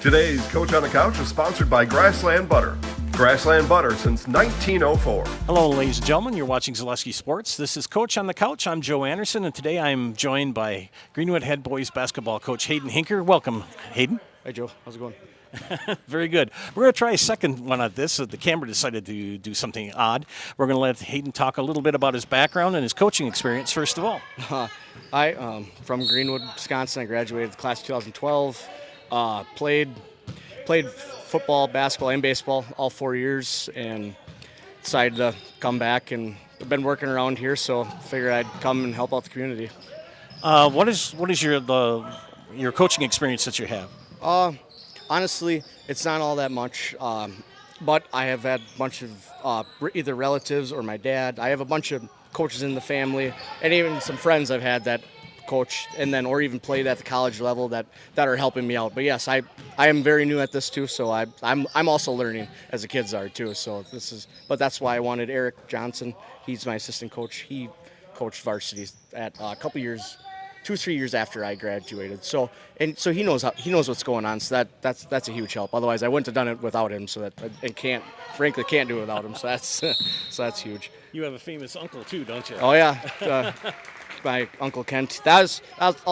Today's Coach on the Couch is sponsored by Grassland Butter. Grassland Butter since 1904. Hello, ladies and gentlemen. You're watching Zaleski Sports. This is Coach on the Couch. I'm Joe Anderson, and today I'm joined by Greenwood head boys basketball coach Hayden Hinker. Welcome, Hayden. Hey, Joe. How's it going? Very good. We're going to try a second one on this. The camera decided to do something odd. We're going to let Hayden talk a little bit about his background and his coaching experience, first of all. I from Greenwood, Wisconsin. I graduated class of 2012. Played football, basketball, and baseball all 4 years, and decided to come back. And I've been working around here, so figured I'd come and help out the community. What is your coaching experience that you have? Honestly, it's not all that much, but I have had a bunch of either relatives or my dad. I have a bunch of coaches in the family, and even some friends I've had that coach and then or even played at the college level that are helping me out. But yes, I am very new at this too, so I'm also learning as the kids are too. So but that's why I wanted Eric Johnson. He's my assistant coach. He coached varsity at a couple years, 2 or 3 years after I graduated. So he knows what's going on. So that's a huge help. Otherwise, I wouldn't have done it without him. So that can't do it without him. So that's huge. You have a famous uncle too, don't you? Oh yeah. My Uncle Kent. That was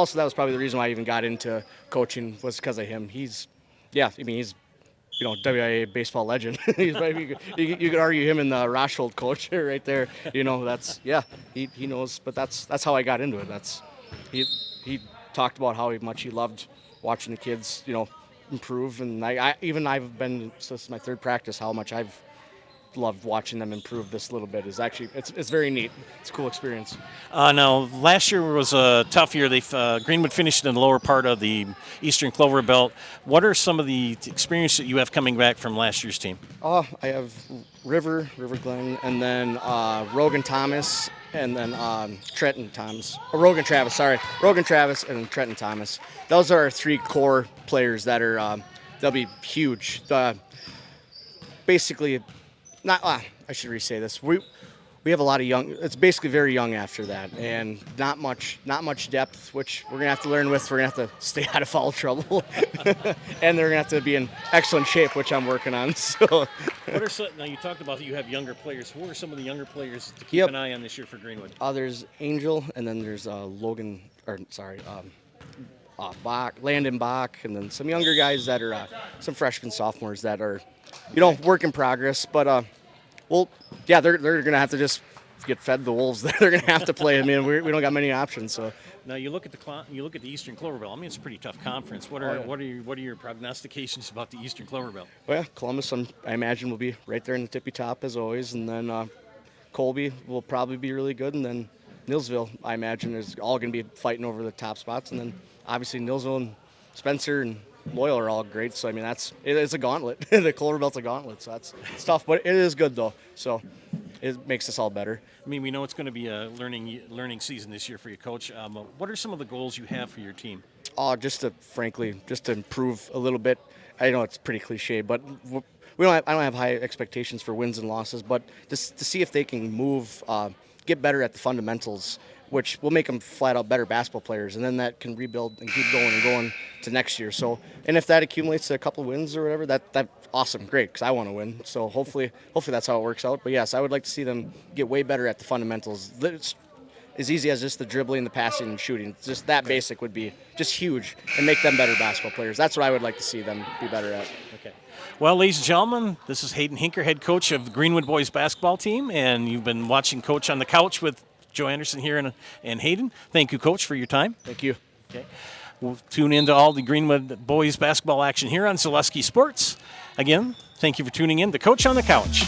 probably the reason why I even got into coaching, was because of him. He's WIA baseball legend. You could argue him and the Roshold coach right there. He knows. But that's how I got into it. He talked about how much he loved watching the kids, improve, and I've been, so this is my third practice, how much I've loved watching them improve this little bit. It's very neat. It's a cool experience. Now, last year was a tough year. Greenwood finished in the lower part of the Eastern Clover Belt. What are some of the experience that you have coming back from last year's team? I have River Glenn, and then Rogan Thomas, and then Rogan Travis, and Trenton Thomas. Those are our 3 core players that are they'll be huge. Basically. I should re-say this. We have a lot of young. It's basically very young after that, and not much depth, which we're gonna have to learn with. We're gonna have to stay out of foul trouble, and they're gonna have to be in excellent shape, which I'm working on. So, now you talked about that you have younger players. Who are some of the younger players to keep an eye on this year for Greenwood? There's Angel, and then there's Landon Bach, and then some younger guys that are some freshmen, sophomores that are, work in progress. But they're gonna have to just get fed the wolves. They're gonna have to play. I mean, we don't got many options. So now you look at the Eastern Clover Belt. I mean, it's a pretty tough conference. What are your prognostications about the Eastern Clover Belt? Well, yeah, Columbus, I imagine, will be right there in the tippy top as always, and then Colby will probably be really good, and then Nilsville, I imagine, is all going to be fighting over the top spots, and then obviously Nilsville and Spencer and Loyal are all great. So I mean, it's a gauntlet. The Clover Belt's a gauntlet, so it's tough, but it is good though. So it makes us all better. I mean, we know it's going to be a learning season this year for you, Coach. What are some of the goals you have for your team? Just to improve a little bit. I know it's pretty cliche, but I don't have high expectations for wins and losses, but just to see if they can move, get better at the fundamentals, which will make them flat out better basketball players, and then that can rebuild and keep going to next year. So, and if that accumulates to a couple wins or whatever, that's awesome, great, because I want to win. So hopefully that's how it works out. But yes, I would like to see them get way better at the fundamentals. It's as easy as just the dribbling, the passing, and shooting. Just that basic would be just huge and make them better basketball players. That's what I would like to see them be better at. Okay. Well, ladies and gentlemen, this is Hayden Hinker, head coach of the Greenwood boys basketball team, and you've been watching Coach on the Couch with Joe Anderson here and Hayden. Thank you, Coach, for your time. Thank you. Okay. We'll tune into all the Greenwood boys basketball action here on Zaleski Sports. Again, thank you for tuning in to Coach on the Couch.